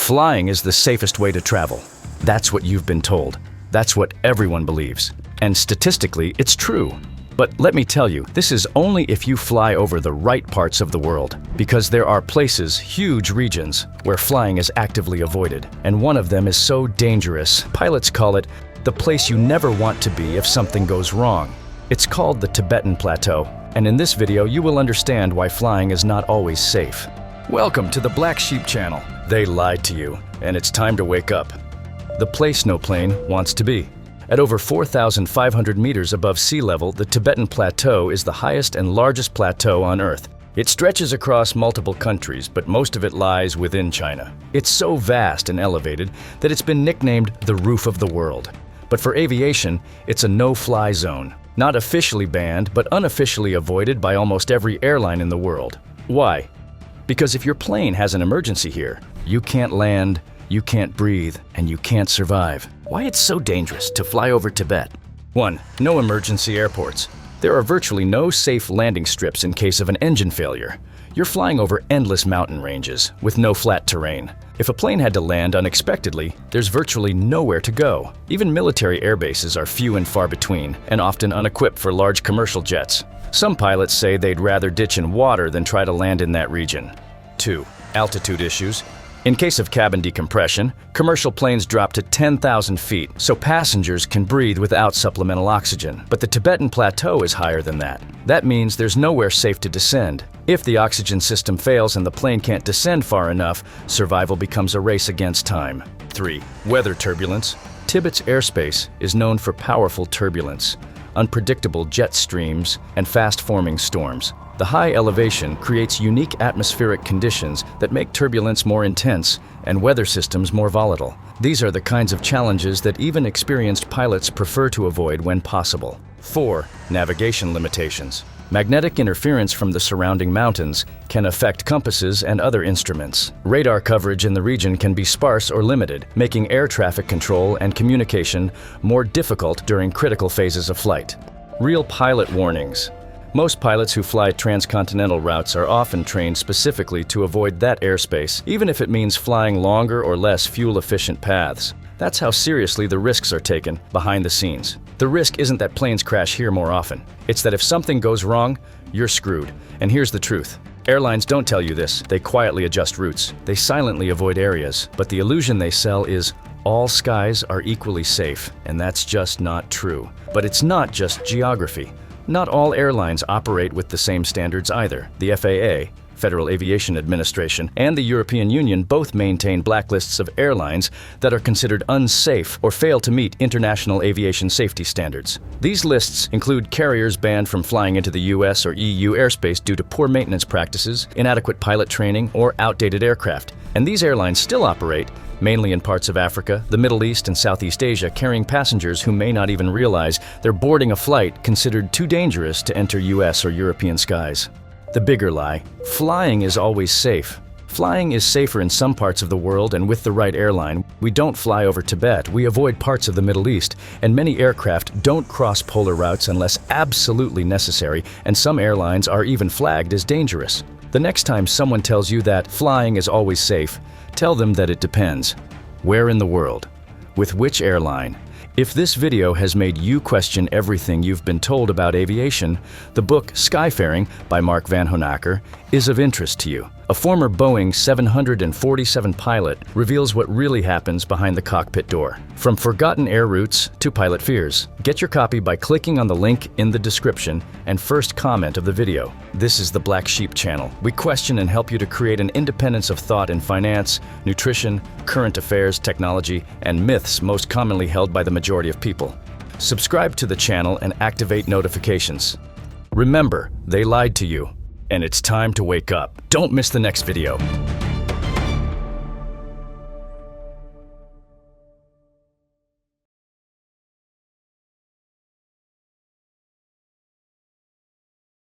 Flying is the safest way to travel. That's what you've been told. That's what everyone believes. And statistically, it's true. But let me tell you, this is only if you fly over the right parts of the world. Because there are places, huge regions, where flying is actively avoided. And one of them is so dangerous, pilots call it the place you never want to be if something goes wrong. It's called the Tibetan Plateau. And in this video, you will understand why flying is not always safe. Welcome to the Black Sheep channel. They lied to you, and it's time to wake up. The place no plane wants to be. At over 4,500 meters above sea level, the Tibetan Plateau is the highest and largest plateau on Earth. It stretches across multiple countries, but most of it lies within China. It's so vast and elevated that it's been nicknamed the roof of the world. But for aviation, it's a no-fly zone. Not officially banned, but unofficially avoided by almost every airline in the world. Why? Because if your plane has an emergency here, you can't land, you can't breathe, and you can't survive. Why it's so dangerous to fly over Tibet? 1. No emergency airports. There are virtually no safe landing strips in case of an engine failure. You're flying over endless mountain ranges with no flat terrain. If a plane had to land unexpectedly, there's virtually nowhere to go. Even military air bases are few and far between and often unequipped for large commercial jets. Some pilots say they'd rather ditch in water than try to land in that region. 2. Altitude issues. In case of cabin decompression, commercial planes drop to 10,000 feet so passengers can breathe without supplemental oxygen. But the Tibetan Plateau is higher than that. That means there's nowhere safe to descend. If the oxygen system fails and the plane can't descend far enough, survival becomes a race against time. 3. Weather turbulence. Tibet's airspace is known for powerful turbulence, unpredictable jet streams, and fast-forming storms. The high elevation creates unique atmospheric conditions that make turbulence more intense and weather systems more volatile. These are the kinds of challenges that even experienced pilots prefer to avoid when possible. 4. Navigation limitations. Magnetic interference from the surrounding mountains can affect compasses and other instruments. Radar coverage in the region can be sparse or limited, making air traffic control and communication more difficult during critical phases of flight. Real pilot warnings. Most pilots who fly transcontinental routes are often trained specifically to avoid that airspace, even if it means flying longer or less fuel-efficient paths. That's how seriously the risks are taken behind the scenes. The risk isn't that planes crash here more often. It's that if something goes wrong, you're screwed. And here's the truth. Airlines don't tell you this. They quietly adjust routes. They silently avoid areas. But the illusion they sell is all skies are equally safe, and that's just not true. But it's not just geography. Not all airlines operate with the same standards either. The FAA, Federal Aviation Administration, and the European Union both maintain blacklists of airlines that are considered unsafe or fail to meet international aviation safety standards. These lists include carriers banned from flying into the US or EU airspace due to poor maintenance practices, inadequate pilot training, or outdated aircraft. And these airlines still operate, mainly in parts of Africa, the Middle East, and Southeast Asia, carrying passengers who may not even realize they're boarding a flight considered too dangerous to enter US or European skies. The bigger lie: flying is always safe. Flying is safer in some parts of the world, and with the right airline, we don't fly over Tibet, we avoid parts of the Middle East, and many aircraft don't cross polar routes unless absolutely necessary, and some airlines are even flagged as dangerous. The next time someone tells you that flying is always safe, tell them that it depends. Where in the world? With which airline? If this video has made you question everything you've been told about aviation, the book Skyfaring by Mark Van Honacker is of interest to you. A former Boeing 747 pilot reveals what really happens behind the cockpit door. From forgotten air routes to pilot fears. Get your copy by clicking on the link in the description and first comment of the video. This is the Black Sheep channel. We question and help you to create an independence of thought in finance, nutrition, current affairs, technology, and myths most commonly held by the majority of people. Subscribe to the channel and activate notifications. Remember, they lied to you, and it's time to wake up. Don't miss the next video.